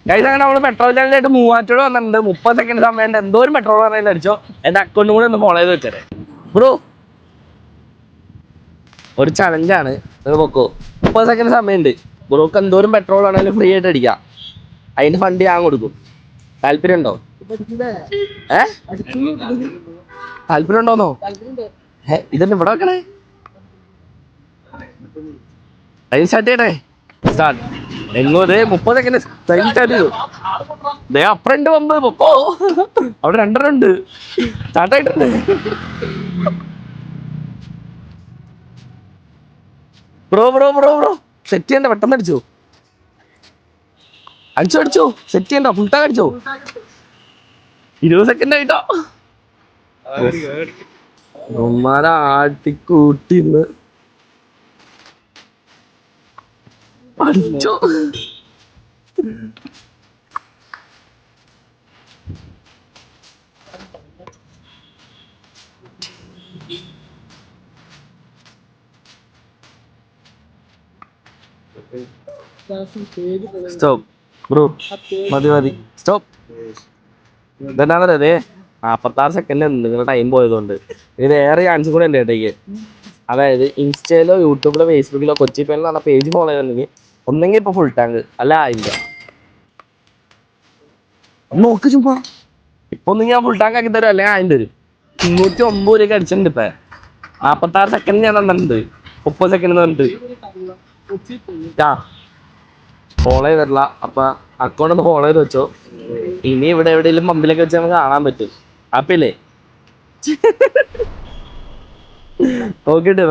Guys അങ്ങനെ നമ്മള് petrol ചാനലായിട്ട് മൂവാറ്റോട് വന്നിട്ടുണ്ട്. 30 സെക്കൻഡ് സമയം എന്തോ ഒരു പെട്രോൾ പറഞ്ഞാൽ അടിച്ചോ. എന്റെ അക്കൗണ്ടും കൂടെ ഒന്ന് ഫോളോ ചെയ്ത് വെച്ചേ ബ്രോ. ഒരു ചലഞ്ചാണ്, നോക്കോ. 30 സെക്കൻഡ് സമയമുണ്ട്. ബ്രോക്ക് എന്തോരം പെട്രോൾ ആണെങ്കിലും ഫ്രീ ആയിട്ട് അടിക്കാം. അതിന് ഫണ്ട് ഞാൻ കൊടുക്കും. താല്പര്യം ഉണ്ടോ? താല്പര്യം ഉണ്ടോന്നോ? ഇതന്നെ ഇവിടെ വെക്കണേ. ടൈം സ്റ്റാർട്ട് ചെയ്യണേ. സ്റ്റാർട്ട്. എങ്ങോ 30 സെക്കൻഡ് ടൈം സ്റ്റാർട്ട് ചെയ്തു. അപ്പുറണ്ട് പമ്പ് പൊക്കോ. അവിടെ 2 ഉണ്ട്. സ്റ്റാർട്ടായിട്ടുണ്ട്. Bro bro bro bro set ചെയ്യണ്ട, പെട്ടെന്ന് അടിച്ചോ. അടിച്ചോ സെറ്റ് ചെയ്യണ്ട, ഫുൾ ടാങ്ക് അടിച്ചോ. 20 സെക്കൻഡ് ആയിട്ടോ. ആട്ടിക്കൂട്ടിന്ന് അടിച്ചോ. സ്റ്റോപ്പ് ബ്രോ, മതി സ്റ്റോപ്പ്. ഇതെന്നാന്നല്ലേ 46 സെക്കൻഡ് നിങ്ങളുടെ ടൈം പോയതുകൊണ്ട് ഇത് വേറെ ചാൻസ് കൂടെ ഉണ്ട് കേട്ടേക്ക്. അതായത് ഇൻസ്റ്റയിലോ യൂട്യൂബിലോ ഫേസ്ബുക്കിലോ കൊച്ചി പെൻ എന്ന് പറഞ്ഞ പേജ് ഫോളോ ചെയ്തിട്ടുണ്ടെങ്കിൽ ഒന്നെങ്കിൽ ഇപ്പൊ ഫുൾ ടാങ്ക് അല്ല 1000. നോക്ക് ചുമ്മാ. ഇപ്പൊ ഒന്നെങ്കിൽ ഞാൻ ഫുൾ ടാങ്ക് ആക്കി തരും, അല്ലെങ്കിൽ 1000 തരും. 209 രൂപയ്ക്ക് അടിച്ചിട്ടുണ്ട്. ഇപ്പൊ 46 സെക്കൻഡ് ഞാൻ തന്നിട്ടുണ്ട്. 30 സെക്കൻഡ് തന്നിട്ട് ഫോളോ ചെയ്തിട്ടില്ല. അപ്പൊ അക്കൗണ്ട് ഒന്ന് ഫോളോ ചെയ്ത് വെച്ചോ. ഇനി ഇവിടെ എവിടെയെങ്കിലും പമ്പിലൊക്കെ വെച്ച് നമുക്ക് കാണാൻ പറ്റും. ആപ്പില്ലേ? നോക്കിട്ട്